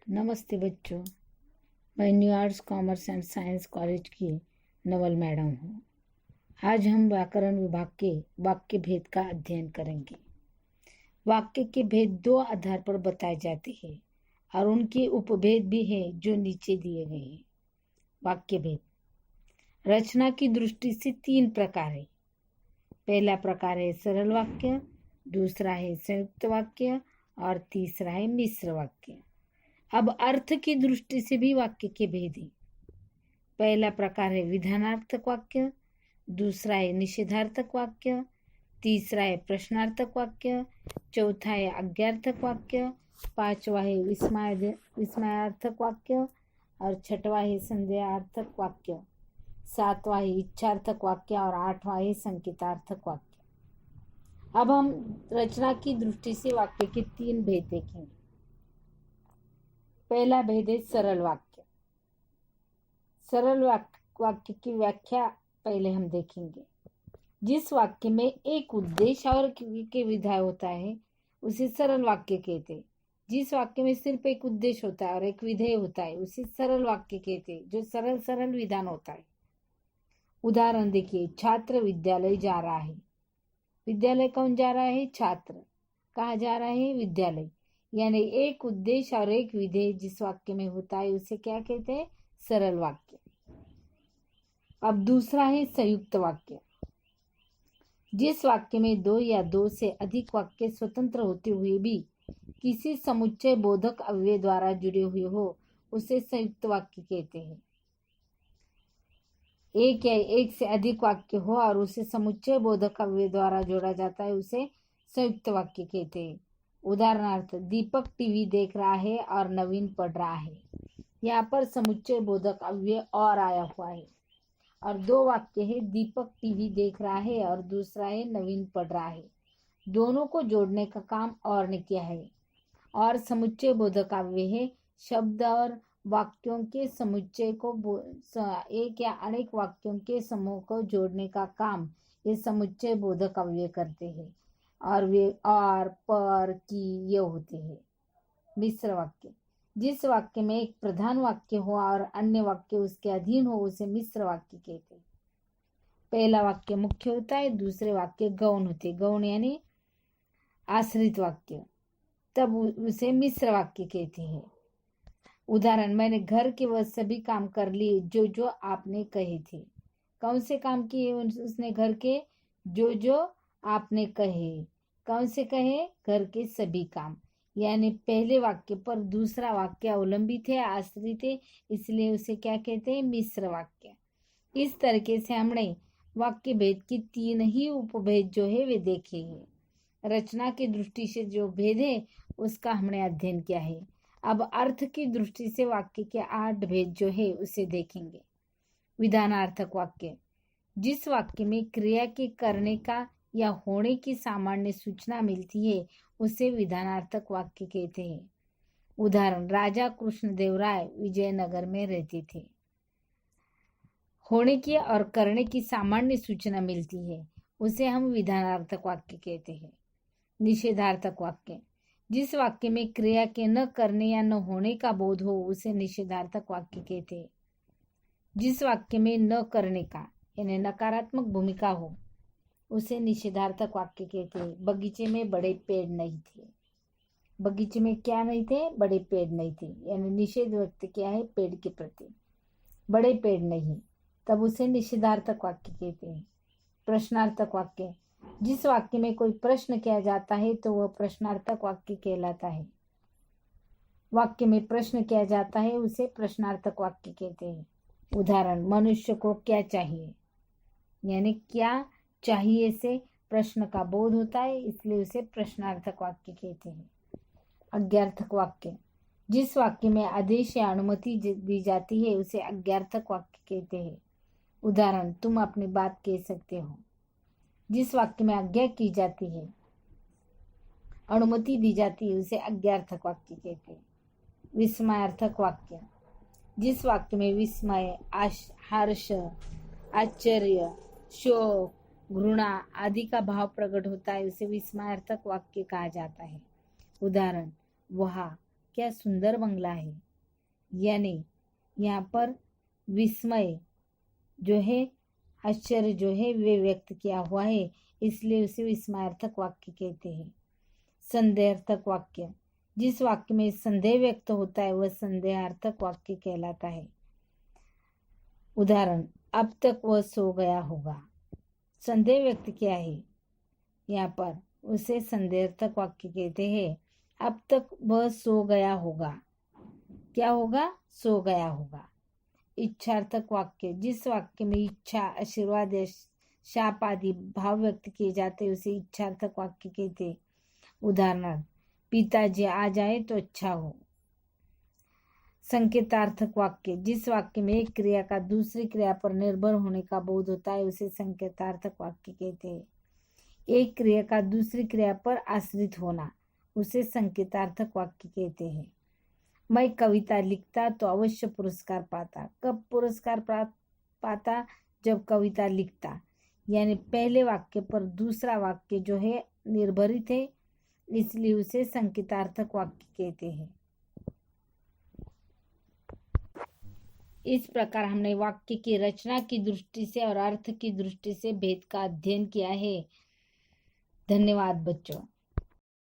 नमस्ते बच्चों, मैं new arts commerce and science college की नवल मैडम हूँ। आज हम व्याकरण विभाग के वाक्य भेद का अध्ययन करेंगे। वाक्य के भेद दो आधार पर बताए जाते हैं और उनके उपभेद भी हैं जो नीचे दिए गए हैं। वाक्य भेद रचना की दृष्टि से तीन प्रकार है। पहला प्रकार है सरल वाक्य, दूसरा है संयुक्त वाक्य और तीसरा है मिश्र वाक्य। अब अर्थ की दृष्टि से भी वाक्य के भेद हैं। पहला प्रकार है विधानार्थक वाक्य, दूसरा है निषेधार्थक वाक्य, तीसरा है प्रश्नार्थक वाक्य, चौथा है आज्ञार्थक वाक्य, पांचवा है विस्मयार्थक वाक्य और छठवा है संदेहार्थक वाक्य, सातवां है इच्छार्थक वाक्य और आठवां है संकेतार्थक वाक्य। अब हम रचना की दृष्टि से वाक्य के तीन भेद देखेंगे। पहला भेद है सरल वाक्य। सरल वाक्य की व्याख्या पहले हम देखेंगे। जिस वाक्य में एक उद्देश्य और के विधाय होता है उसे सरल वाक्य कहते हैं। जिस वाक्य में सिर्फ एक उद्देश्य होता है और एक विधेय होता है उसे सरल वाक्य कहते हैं, जो सरल सरल विधान होता है। उदाहरण देखिए, छात्र विद्यालय जा रहा है। विद्यालय कौन जा रहा है? छात्र। कहाँ जा रहा है? विद्यालय। यानी एक उद्देश्य और एक विधेय जिस वाक्य में होता है उसे क्या कहते हैं? सरल वाक्य। अब दूसरा है संयुक्त वाक्य। जिस वाक्य में दो या दो से अधिक वाक्य स्वतंत्र होते हुए भी किसी समुच्चय बोधक अव्यय द्वारा जुड़े हुए हो उसे संयुक्त वाक्य कहते हैं। एक या एक से अधिक वाक्य हो और उसे समुच्चय बोधक अव्यय द्वारा जोड़ा जाता है उसे संयुक्त वाक्य कहते हैं। उदाहरणार्थ, दीपक टीवी देख रहा है और नवीन पढ़ रहा है। यहाँ पर समुच्चय बोधक अव्यय और आया हुआ है और दो वाक्य है, दीपक टीवी देख रहा है और दूसरा है नवीन पढ़ रहा है। दोनों को जोड़ने का काम और ने किया है और समुच्चय बोधक अव्यय है शब्द और वाक्यों के समुच्चय को एक या अनेक वाक्यों के समूह को जोड़ने का काम ये समुच्चय बोधक अव्यय करते हैं और वे और, पर, की ये होते हैं। मिश्र वाक्य। जिस वाक्य में एक प्रधान वाक्य हो और अन्य वाक्य उसके अधीन हो उसे मिश्र वाक्य कहते हैं। पहला वाक्य मुख्य होता है, दूसरे वाक्य गौण होते। गौण यानी आश्रित वाक्य, तब उसे मिश्र वाक्य कहते हैं। उदाहरण, मैंने घर के वह सभी काम कर लिए जो जो आपने कहे थे। कौन से काम किए उसने? घर के जो जो आपने कहे। कौन से कहे? घर के सभी काम। यानी पहले वाक्य पर दूसरा वाक्य अवलंबित है, आश्रित है, इसलिए उसे क्या कहते हैं? मिश्र वाक्य। इस तरीके से हमने वाक्य भेद की तीन ही उपभेद जो है वे देखे हैं। रचना की दृष्टि से जो भेद है उसका हमने अध्ययन किया है। अब अर्थ की दृष्टि से वाक्य के 8 भेद जो है उसे देखेंगे। विधानार्थक वाक्य। जिस वाक्य में क्रिया के करने का या होने की सामान्य सूचना मिलती है उसे विधानार्थक वाक्य कहते हैं। उदाहरण, राजा कृष्णदेव राय विजयनगर में रहते थे। होने की और करने की सामान्य सूचना मिलती है उसे हम विधानार्थक वाक्य कहते हैं। निषेधार्थक वाक्य। जिस वाक्य में क्रिया के न करने या न होने का बोध हो उसे निषेधार्थक वाक्य कहते हैं। जिस वाक्य में न करने का यानी नकारात्मक भूमिका हो उसे निषेधार्थक वाक्य कहते हैं। बगीचे में बड़े पेड़ नहीं थे। बगीचे में क्या नहीं थे? बड़े पेड़ नहीं थे, यानी निषेध व्यक्त किया है पेड़ के प्रति। बड़े पेड़ नहीं, तब उसे निषेधार्थक वाक्य कहते हैं। प्रश्नार्थक वाक्य। जिस वाक्य में कोई प्रश्न किया जाता है तो वह प्रश्नार्थक वाक्य कहलाता है। वाक्य में प्रश्न किया जाता है उसे प्रश्नार्थक वाक्य कहते हैं। उदाहरण, मनुष्य को क्या चाहिए? यानी क्या चाहिए से प्रश्न का बोध होता है, इसलिए उसे प्रश्नार्थक वाक्य कहते हैं। आज्ञार्थक वाक्य। जिस वाक्य में आदेश या अनुमति दी जाती है उसे आज्ञार्थक वाक्य कहते हैं। उदाहरण, तुम अपनी बात कह सकते हो। जिस वाक्य में आज्ञा की जाती है, अनुमति दी जाती है उसे आज्ञार्थक वाक्य कहते हैं। विस्मयार्थक वाक्य। जिस वाक्य में विस्मय, हर्ष, आश्चर्य, शोक, घृणा आदि का भाव प्रकट होता है उसे विस्मयार्थक वाक्य कहा जाता है। उदाहरण, वह क्या सुंदर बंगला है। यानी यहाँ पर विस्मय जो है, आश्चर्य जो है वे व्यक्त किया हुआ है, इसलिए उसे विस्मयार्थक वाक्य कहते हैं। संदेहार्थक वाक्य, जिस वाक्य में संदेह व्यक्त होता है वह संदेहार्थक वाक्य कहलाता है। उदाहरण, अब तक वह सो गया होगा। संदेह व्यक्त किया है यहाँ पर, उसे संदेहार्थक वाक्य कहते हैं। अब तक वह सो गया होगा, क्या होगा, सो गया होगा। इच्छार्थक वाक्य, जिस वाक्य में इच्छा, आशीर्वाद या शाप आदि भाव व्यक्त किए जाते हैं उसे इच्छार्थक वाक्य कहते हैं। उदाहरण, पिताजी आ जाए तो अच्छा हो। संकेतार्थक वाक्य, जिस वाक्य में एक क्रिया का दूसरी क्रिया पर निर्भर होने का बोध होता है उसे संकेतार्थक वाक्य कहते हैं। एक क्रिया का दूसरी क्रिया पर आश्रित होना, उसे संकेतार्थक वाक्य कहते हैं। मैं कविता लिखता तो अवश्य पुरस्कार पाता। कब पुरस्कार पाता, जब कविता लिखता। यानी पहले वाक्य पर दूसरा वाक्य जो है निर्भरित है, इसलिए उसे संकेतार्थक वाक्य कहते हैं। इस प्रकार हमने वाक्य की रचना की दृष्टि से और अर्थ की दृष्टि से भेद का अध्ययन किया है। धन्यवाद बच्चों।